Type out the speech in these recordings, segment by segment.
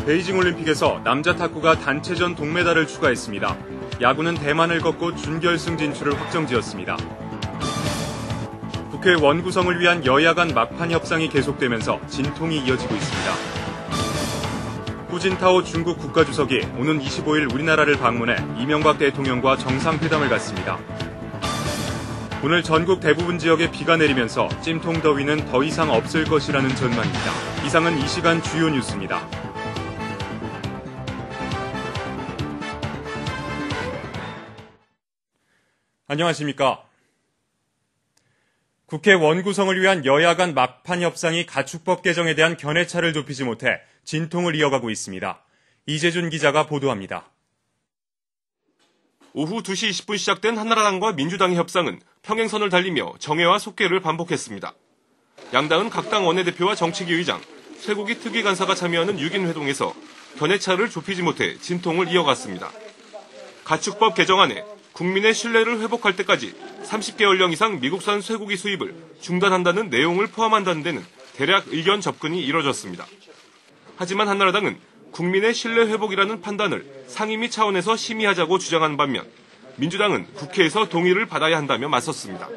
베이징 올림픽에서 남자 탁구가 단체전 동메달을 추가했습니다. 야구는 대만을 꺾고 준결승 진출을 확정지었습니다. 국회 원구성을 위한 여야 간 막판 협상이 계속되면서 진통이 이어지고 있습니다. 후진타오 중국 국가주석이 오는 25일 우리나라를 방문해 이명박 대통령과 정상회담을 갖습니다. 오늘 전국 대부분 지역에 비가 내리면서 찜통 더위는 더 이상 없을 것이라는 전망입니다. 이상은 이 시간 주요 뉴스입니다. 안녕하십니까. 국회 원구성을 위한 여야 간 막판 협상이 가축법 개정에 대한 견해차를 좁히지 못해 진통을 이어가고 있습니다. 이재준 기자가 보도합니다. 오후 2시 20분 시작된 한나라당과 민주당의 협상은 평행선을 달리며 정회와 속개를 반복했습니다. 양당은 각 당 원내대표와 정책위 의장, 쇠고기 특위간사가 참여하는 6인 회동에서 견해차를 좁히지 못해 진통을 이어갔습니다. 가축법 개정안에 국민의 신뢰를 회복할 때까지 30개월령 이상 미국산 쇠고기 수입을 중단한다는 내용을 포함한다는 데는 대략 의견 접근이 이뤄졌습니다. 하지만 한나라당은 국민의 신뢰 회복이라는 판단을 상임위 차원에서 심의하자고 주장한 반면 민주당은 국회에서 동의를 받아야 한다며 맞섰습니다.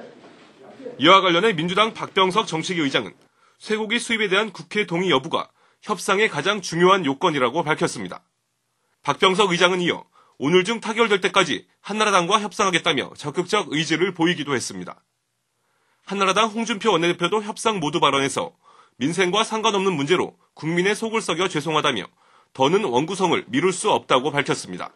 이와 관련해 민주당 박병석 정책위 의장은 쇠고기 수입에 대한 국회 동의 여부가 협상의 가장 중요한 요건이라고 밝혔습니다. 박병석 의장은 이어 오늘 중 타결될 때까지 한나라당과 협상하겠다며 적극적 의지를 보이기도 했습니다. 한나라당 홍준표 원내대표도 협상 모두 발언에서 민생과 상관없는 문제로 국민의 속을 썩여 죄송하다며 더는 원구성을 미룰 수 없다고 밝혔습니다.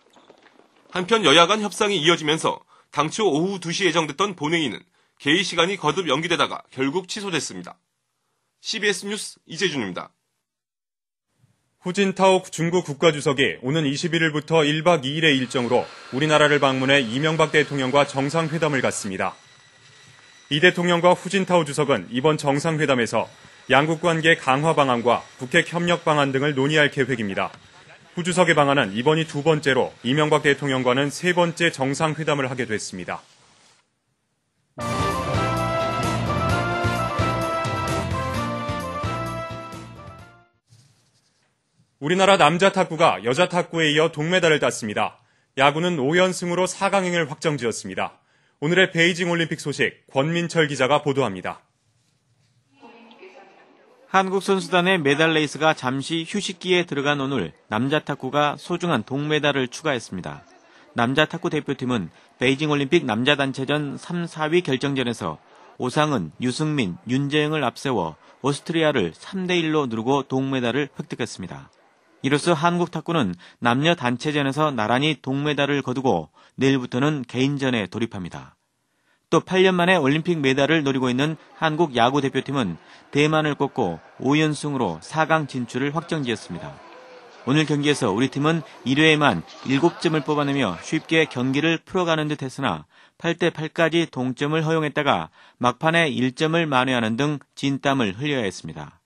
한편 여야 간 협상이 이어지면서 당초 오후 2시 예정됐던 본회의는 개의 시간이 거듭 연기되다가 결국 취소됐습니다. CBS 뉴스 이재준입니다. 후진타오 중국 국가주석이 오는 21일부터 1박 2일의 일정으로 우리나라를 방문해 이명박 대통령과 정상회담을 갖습니다. 이 대통령과 후진타오 주석은 이번 정상회담에서 양국 관계 강화 방안과 북핵 협력 방안 등을 논의할 계획입니다. 후 주석의 방안은 이번이 두 번째로 이명박 대통령과는 세 번째 정상회담을 하게 됐습니다. 우리나라 남자 탁구가 여자 탁구에 이어 동메달을 땄습니다. 야구는 5연승으로 4강행을 확정지었습니다. 오늘의 베이징 올림픽 소식 권민철 기자가 보도합니다. 한국 선수단의 메달 레이스가 잠시 휴식기에 들어간 오늘 남자 탁구가 소중한 동메달을 추가했습니다. 남자 탁구 대표팀은 베이징 올림픽 남자 단체전 3, 4위 결정전에서 오상은, 유승민, 윤재영을 앞세워 오스트리아를 3대1로 누르고 동메달을 획득했습니다. 이로써 한국 탁구는 남녀 단체전에서 나란히 동메달을 거두고 내일부터는 개인전에 돌입합니다. 또 8년 만에 올림픽 메달을 노리고 있는 한국 야구 대표팀은 대만을 꺾고 5연승으로 4강 진출을 확정지었습니다. 오늘 경기에서 우리 팀은 1회에만 7점을 뽑아내며 쉽게 경기를 풀어가는 듯 했으나 8대8까지 동점을 허용했다가 막판에 1점을 만회하는 등 진땀을 흘려야 했습니다.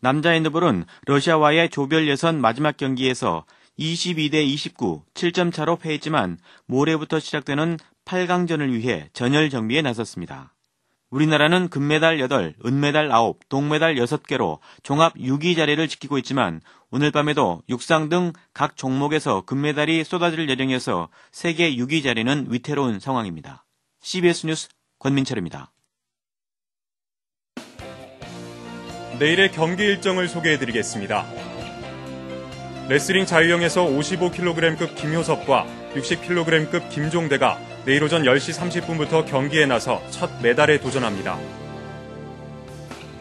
남자 핸드볼은 러시아와의 조별 예선 마지막 경기에서 22대 29, 7점 차로 패했지만 모레부터 시작되는 8강전을 위해 전열 정비에 나섰습니다. 우리나라는 금메달 8, 은메달 9, 동메달 6개로 종합 6위 자리를 지키고 있지만 오늘 밤에도 육상 등 각 종목에서 금메달이 쏟아질 예정이어서 세계 6위 자리는 위태로운 상황입니다. CBS 뉴스 권민철입니다. 내일의 경기 일정을 소개해드리겠습니다. 레슬링 자유형에서 55kg급 김효섭과 60kg급 김종대가 내일 오전 10시 30분부터 경기에 나서 첫 메달에 도전합니다.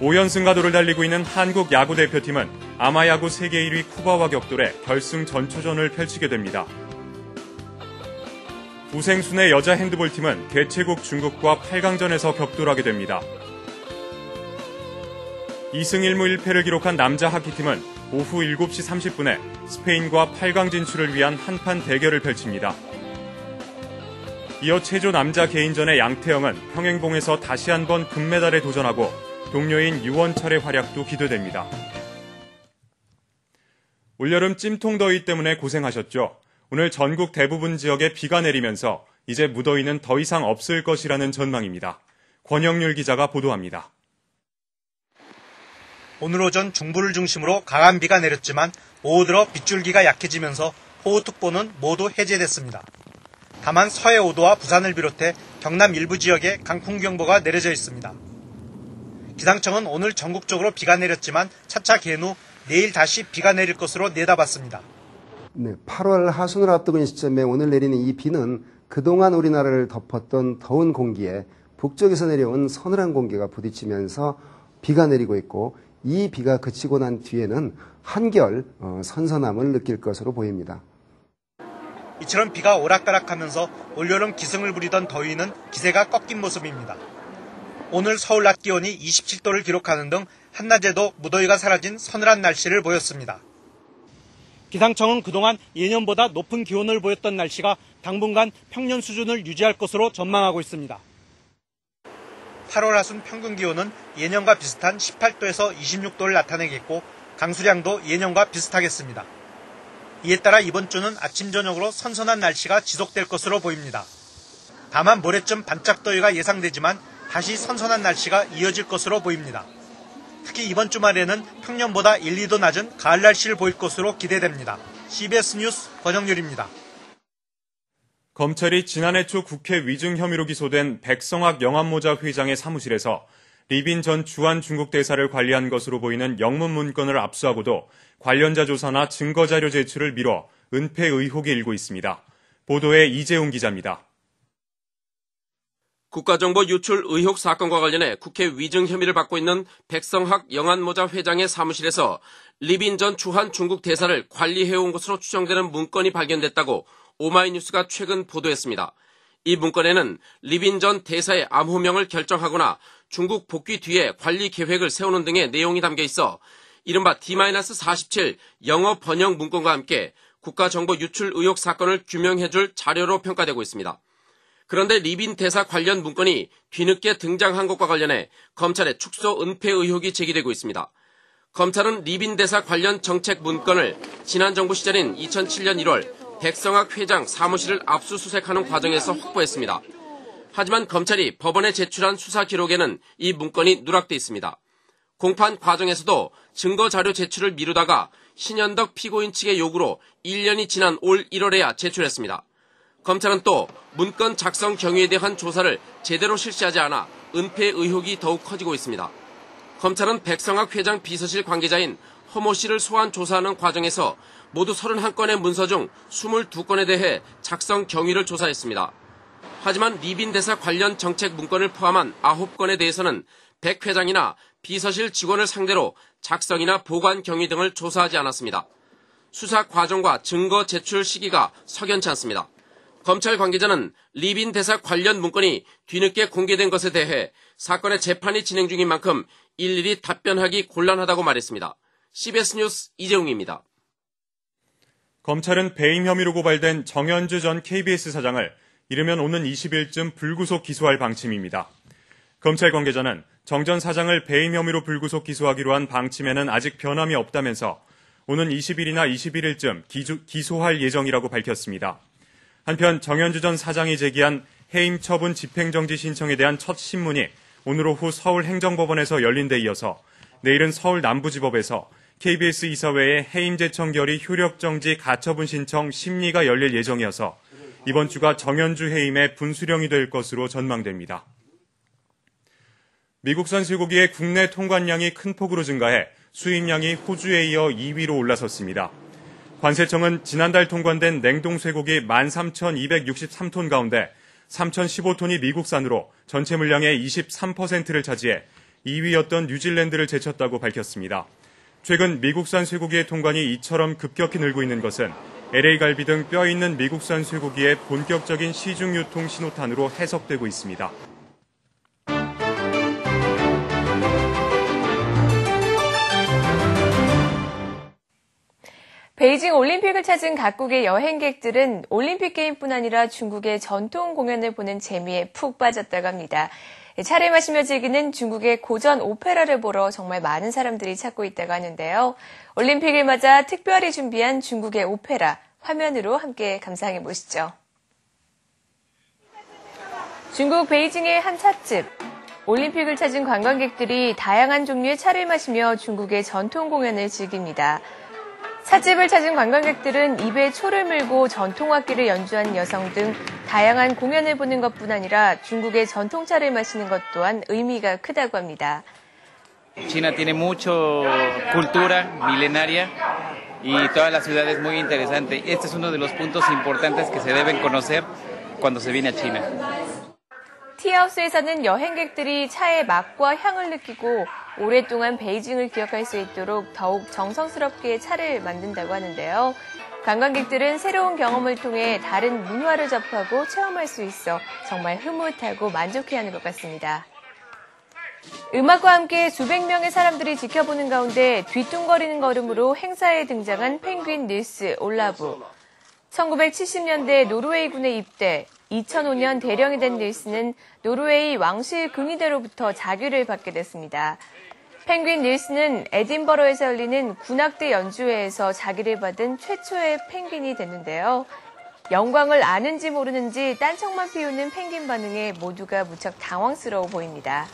5연승 가도를 달리고 있는 한국 야구 대표팀은 아마야구 세계 1위 쿠바와 격돌해 결승 전초전을 펼치게 됩니다. 우생순의 여자 핸드볼팀은 개최국 중국과 8강전에서 격돌하게 됩니다. 2승 1무 1패를 기록한 남자 하키팀은 오후 7시 30분에 스페인과 8강 진출을 위한 한판 대결을 펼칩니다. 이어 체조 남자 개인전의 양태영은 평행봉에서 다시 한번 금메달에 도전하고 동료인 유원철의 활약도 기대됩니다. 올여름 찜통 더위 때문에 고생하셨죠? 오늘 전국 대부분 지역에 비가 내리면서 이제 무더위는 더 이상 없을 것이라는 전망입니다. 권영률 기자가 보도합니다. 오늘 오전 중부를 중심으로 강한 비가 내렸지만 오후 들어 빗줄기가 약해지면서 호우특보는 모두 해제됐습니다. 다만 서해 5도와 부산을 비롯해 경남 일부 지역에 강풍경보가 내려져 있습니다. 기상청은 오늘 전국적으로 비가 내렸지만 차차 개인 후 내일 다시 비가 내릴 것으로 내다봤습니다. 네, 8월 하순을 앞두고 있는 시점에 오늘 내리는 이 비는 그동안 우리나라를 덮었던 더운 공기에 북쪽에서 내려온 서늘한 공기가 부딪히면서 비가 내리고 있고 이 비가 그치고 난 뒤에는 한결 선선함을 느낄 것으로 보입니다. 이처럼 비가 오락가락하면서 올여름 기승을 부리던 더위는 기세가 꺾인 모습입니다. 오늘 서울 낮 기온이 27도를 기록하는 등 한낮에도 무더위가 사라진 서늘한 날씨를 보였습니다. 기상청은 그동안 예년보다 높은 기온을 보였던 날씨가 당분간 평년 수준을 유지할 것으로 전망하고 있습니다. 8월 하순 평균 기온은 예년과 비슷한 18도에서 26도를 나타내겠고 강수량도 예년과 비슷하겠습니다. 이에 따라 이번 주는 아침 저녁으로 선선한 날씨가 지속될 것으로 보입니다. 다만 모레쯤 반짝 더위가 예상되지만 다시 선선한 날씨가 이어질 것으로 보입니다. 특히 이번 주말에는 평년보다 1, 2도 낮은 가을 날씨를 보일 것으로 기대됩니다. CBS 뉴스 권영률입니다. 검찰이 지난해 초 국회 위증 혐의로 기소된 백성학 영암모자 회장의 사무실에서 리빈 전 주한 중국 대사를 관리한 것으로 보이는 영문 문건을 압수하고도 관련자 조사나 증거자료 제출을 미뤄 은폐 의혹이 일고 있습니다. 보도에 이재용 기자입니다. 국가정보 유출 의혹 사건과 관련해 국회 위증 혐의를 받고 있는 백성학 영암모자 회장의 사무실에서 리빈 전 주한 중국 대사를 관리해온 것으로 추정되는 문건이 발견됐다고 오마이뉴스가 최근 보도했습니다. 이 문건에는 리빈 전 대사의 암호명을 결정하거나 중국 복귀 뒤에 관리 계획을 세우는 등의 내용이 담겨 있어 이른바 D-47 영어 번역 문건과 함께 국가정보 유출 의혹 사건을 규명해줄 자료로 평가되고 있습니다. 그런데 리빈 대사 관련 문건이 뒤늦게 등장한 것과 관련해 검찰의 축소 은폐 의혹이 제기되고 있습니다. 검찰은 리빈 대사 관련 정책 문건을 지난 정부 시절인 2007년 1월 백성학 회장 사무실을 압수수색하는 과정에서 확보했습니다. 하지만 검찰이 법원에 제출한 수사 기록에는 이 문건이 누락돼 있습니다. 공판 과정에서도 증거자료 제출을 미루다가 신현덕 피고인 측의 요구로 1년이 지난 올 1월에야 제출했습니다. 검찰은 또 문건 작성 경위에 대한 조사를 제대로 실시하지 않아 은폐 의혹이 더욱 커지고 있습니다. 검찰은 백성학 회장 비서실 관계자인 허모 씨를 소환 조사하는 과정에서 모두 31건의 문서 중 22건에 대해 작성 경위를 조사했습니다. 하지만 리빈 대사 관련 정책 문건을 포함한 9건에 대해서는 백 회장이나 비서실 직원을 상대로 작성이나 보관 경위 등을 조사하지 않았습니다. 수사 과정과 증거 제출 시기가 석연치 않습니다. 검찰 관계자는 리빈 대사 관련 문건이 뒤늦게 공개된 것에 대해 사건의 재판이 진행 중인 만큼 일일이 답변하기 곤란하다고 말했습니다. CBS 뉴스 이재웅입니다. 검찰은 배임 혐의로 고발된 정현주 전 KBS 사장을 이르면 오는 20일쯤 불구속 기소할 방침입니다. 검찰 관계자는 정 전 사장을 배임 혐의로 불구속 기소하기로 한 방침에는 아직 변함이 없다면서 오는 20일이나 21일쯤 기소할 예정이라고 밝혔습니다. 한편 정현주 전 사장이 제기한 해임 처분 집행정지 신청에 대한 첫 신문이 오늘 오후 서울행정법원에서 열린 데 이어서 내일은 서울 남부지법에서 KBS 이사회의 해임 제청 결의 효력정지 가처분 신청 심리가 열릴 예정이어서 이번 주가 정현주 해임의 분수령이 될 것으로 전망됩니다. 미국산 쇠고기의 국내 통관량이 큰 폭으로 증가해 수입량이 호주에 이어 2위로 올라섰습니다. 관세청은 지난달 통관된 냉동 쇠고기 13,263톤 가운데 3,015톤이 미국산으로 전체 물량의 23%를 차지해 2위였던 뉴질랜드를 제쳤다고 밝혔습니다. 최근 미국산 쇠고기의 통관이 이처럼 급격히 늘고 있는 것은 LA갈비 등 뼈 있는 미국산 쇠고기의 본격적인 시중 유통 신호탄으로 해석되고 있습니다. 베이징 올림픽을 찾은 각국의 여행객들은 올림픽 게임뿐 아니라 중국의 전통 공연을 보는 재미에 푹 빠졌다고 합니다. 차를 마시며 즐기는 중국의 고전 오페라를 보러 정말 많은 사람들이 찾고 있다고 하는데요. 올림픽을 맞아 특별히 준비한 중국의 오페라, 화면으로 함께 감상해 보시죠. 중국 베이징의 한 찻집. 올림픽을 찾은 관광객들이 다양한 종류의 차를 마시며 중국의 전통 공연을 즐깁니다. 찻집을 찾은 관광객들은 입에 초를 물고 전통악기를 연주하는 여성 등 다양한 공연을 보는 것뿐 아니라 중국의 전통차를 마시는 것 또한 의미가 크다고 합니다. China tiene mucha cultura milenaria y toda la ciudad es muy interesante. Este es uno de los puntos importantes que se deben conocer cuando se viene a China. 티하우스에서는 여행객들이 차의 맛과 향을 느끼고 오랫동안 베이징을 기억할 수 있도록 더욱 정성스럽게 차를 만든다고 하는데요. 관광객들은 새로운 경험을 통해 다른 문화를 접하고 체험할 수 있어 정말 흐뭇하고 만족해하는 것 같습니다. 음악과 함께 수백 명의 사람들이 지켜보는 가운데 뒤뚱거리는 걸음으로 행사에 등장한 펭귄 닐스 올라브. 1970년대 노르웨이군에 입대, 2005년 대령이 된 닐스는 노르웨이 왕실 근위대로부터 자규를 받게 됐습니다. 펭귄 닐스는 에딘버러에서 열리는 군악대 연주회에서 자기를 받은 최초의 펭귄이 됐는데요. 영광을 아는지 모르는지 딴청만 피우는 펭귄 반응에 모두가 무척 당황스러워 보입니다.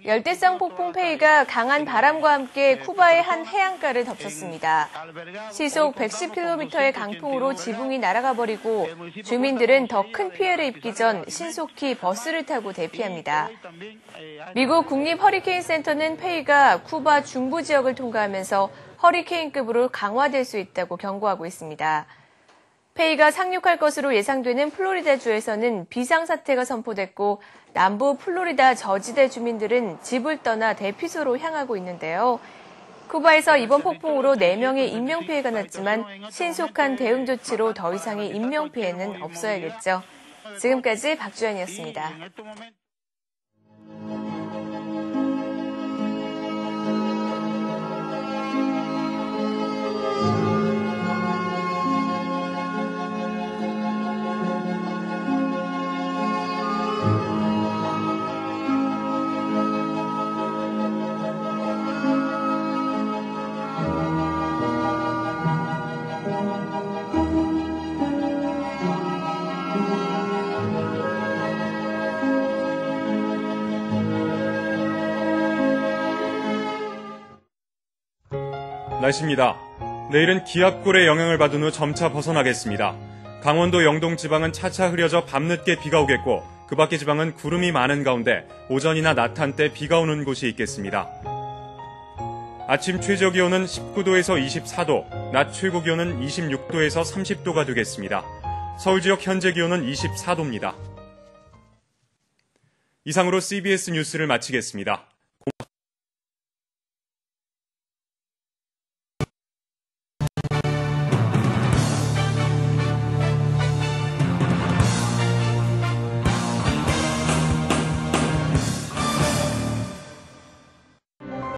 열대성 폭풍 페이가 강한 바람과 함께 쿠바의 한 해안가를 덮쳤습니다. 시속 110km의 강풍으로 지붕이 날아가 버리고 주민들은 더 큰 피해를 입기 전 신속히 버스를 타고 대피합니다. 미국 국립 허리케인 센터는 페이가 쿠바 중부 지역을 통과하면서 허리케인급으로 강화될 수 있다고 경고하고 있습니다. 페이가 상륙할 것으로 예상되는 플로리다주에서는 비상사태가 선포됐고 남부 플로리다 저지대 주민들은 집을 떠나 대피소로 향하고 있는데요. 쿠바에서 이번 폭풍으로 4명의 인명피해가 났지만 신속한 대응 조치로 더 이상의 인명피해는 없어야겠죠. 지금까지 박주연이었습니다. 날씨입니다. 내일은 기압골의 영향을 받은 후 점차 벗어나겠습니다. 강원도 영동 지방은 차차 흐려져 밤늦게 비가 오겠고 그 밖의 지방은 구름이 많은 가운데 오전이나 낮 한때 비가 오는 곳이 있겠습니다. 아침 최저기온은 19도에서 24도, 낮 최고기온은 26도에서 30도가 되겠습니다. 서울 지역 현재 기온은 24도입니다. 이상으로 CBS 뉴스를 마치겠습니다.